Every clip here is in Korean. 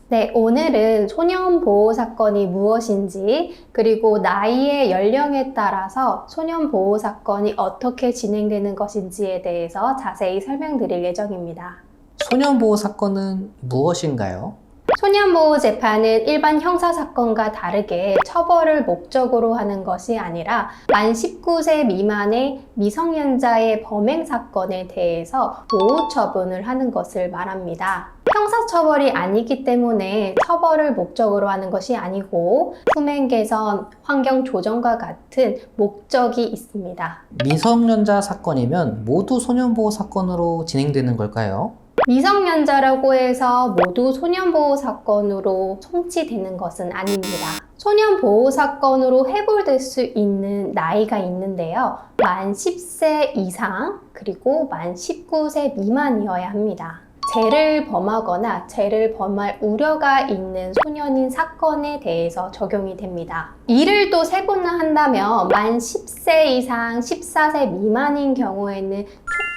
네, 오늘은 소년보호 사건이 무엇인지, 그리고 나이의 연령에 따라서 소년보호 사건이 어떻게 진행되는 것인지에 대해서 자세히 설명드릴 예정입니다. 소년보호 사건은 무엇인가요? 소년보호 재판은 일반 형사사건과 다르게 처벌을 목적으로 하는 것이 아니라 만 19세 미만의 미성년자의 범행 사건에 대해서 보호 처분을 하는 것을 말합니다. 형사처벌이 아니기 때문에 처벌을 목적으로 하는 것이 아니고 수명 개선, 환경 조정과 같은 목적이 있습니다. 미성년자 사건이면 모두 소년보호 사건으로 진행되는 걸까요? 미성년자라고 해서 모두 소년보호 사건으로 송치되는 것은 아닙니다. 소년보호 사건으로 해고될 수 있는 나이가 있는데요. 만 10세 이상 그리고 만 19세 미만이어야 합니다. 죄를 범하거나 죄를 범할 우려가 있는 소년인 사건에 대해서 적용이 됩니다. 이를 또 세분화 한다면 만 10세 이상 14세 미만인 경우에는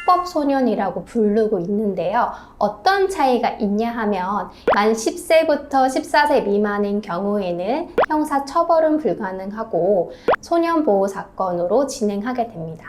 촉법소년이라고 부르고 있는데요. 어떤 차이가 있냐 하면 만 10세부터 14세 미만인 경우에는 형사처벌은 불가능하고 소년보호 사건으로 진행하게 됩니다.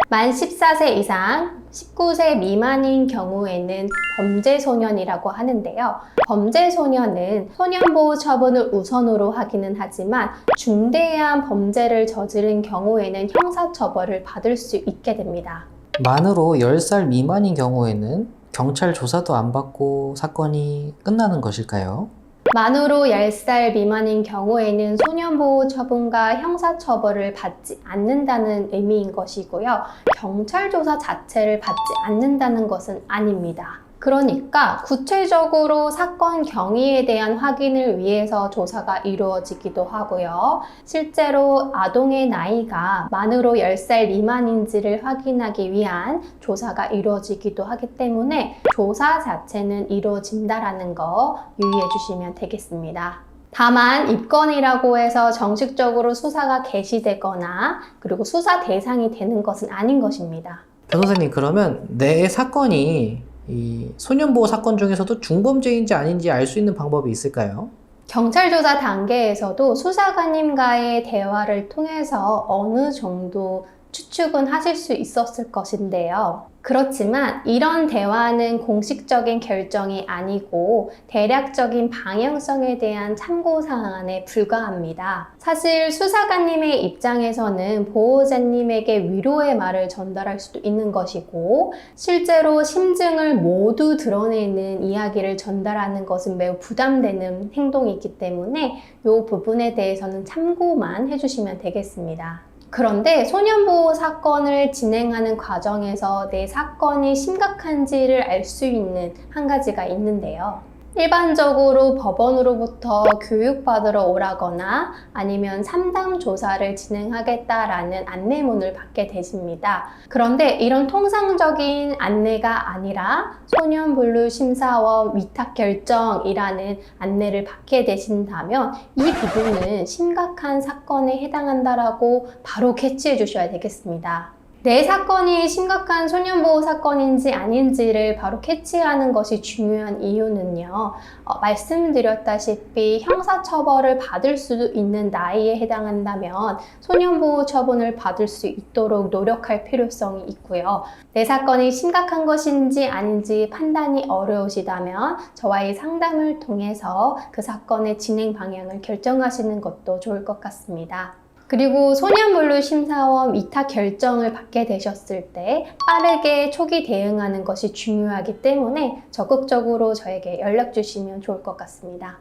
만 14세 이상 19세 미만인 경우에는 범죄소년이라고 하는데요. 범죄소년은 소년보호 처분을 우선으로 하기는 하지만 중대한 범죄를 저지른 경우에는 형사처벌을 받을 수 있게 됩니다. 만으로 10살 미만인 경우에는 경찰 조사도 안 받고 사건이 끝나는 것일까요? 만으로 10살 미만인 경우에는 소년보호 처분과 형사처벌을 받지 않는다는 의미인 것이고요. 경찰 조사 자체를 받지 않는다는 것은 아닙니다. 그러니까 구체적으로 사건 경위에 대한 확인을 위해서 조사가 이루어지기도 하고요. 실제로 아동의 나이가 만으로 10살 미만인지를 확인하기 위한 조사가 이루어지기도 하기 때문에 조사 자체는 이루어진다라는 거 유의해 주시면 되겠습니다. 다만 입건이라고 해서 정식적으로 수사가 개시되거나 그리고 수사 대상이 되는 것은 아닌 것입니다. 변호사님, 그러면 내 사건이 이 소년보호 사건 중에서도 중범죄인지 아닌지 알 수 있는 방법이 있을까요? 경찰 조사 단계에서도 수사관님과의 대화를 통해서 어느 정도 추측은 하실 수 있었을 것인데요. 그렇지만 이런 대화는 공식적인 결정이 아니고 대략적인 방향성에 대한 참고사항에 불과합니다. 사실 수사관님의 입장에서는 보호자님에게 위로의 말을 전달할 수도 있는 것이고 실제로 심증을 모두 드러내는 이야기를 전달하는 것은 매우 부담되는 행동이기 때문에 이 부분에 대해서는 참고만 해주시면 되겠습니다. 그런데 소년보호 사건을 진행하는 과정에서 내 사건이 심각한지를 알 수 있는 한 가지가 있는데요. 일반적으로 법원으로부터 교육받으러 오라거나 아니면 상담 조사를 진행하겠다라는 안내문을 받게 되십니다. 그런데 이런 통상적인 안내가 아니라 소년분류심사원 위탁결정이라는 안내를 받게 되신다면 이 부분은 심각한 사건에 해당한다라고 바로 캐치해 주셔야 되겠습니다. 내 사건이 심각한 소년보호 사건인지 아닌지를 바로 캐치하는 것이 중요한 이유는요. 말씀드렸다시피 형사처벌을 받을 수 있는 나이에 해당한다면 소년보호 처분을 받을 수 있도록 노력할 필요성이 있고요. 내 사건이 심각한 것인지 아닌지 판단이 어려우시다면 저와의 상담을 통해서 그 사건의 진행 방향을 결정하시는 것도 좋을 것 같습니다. 그리고 소년분류심사원 위탁 결정을 받게 되셨을 때 빠르게 초기 대응하는 것이 중요하기 때문에 적극적으로 저에게 연락 주시면 좋을 것 같습니다.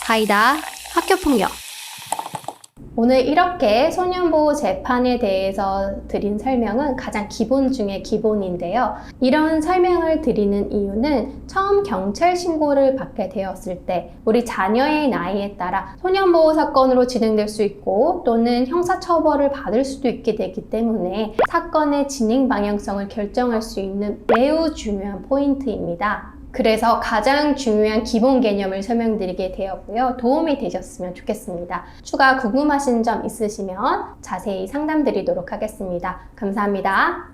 사이다 학교폭력. 오늘 이렇게 소년보호 재판에 대해서 드린 설명은 가장 기본 중에 기본인데요. 이런 설명을 드리는 이유는 처음 경찰 신고를 받게 되었을 때 우리 자녀의 나이에 따라 소년보호 사건으로 진행될 수 있고 또는 형사처벌을 받을 수도 있게 되기 때문에 사건의 진행 방향성을 결정할 수 있는 매우 중요한 포인트입니다. 그래서 가장 중요한 기본 개념을 설명드리게 되었고요. 도움이 되셨으면 좋겠습니다. 추가 궁금하신 점 있으시면 자세히 상담드리도록 하겠습니다. 감사합니다.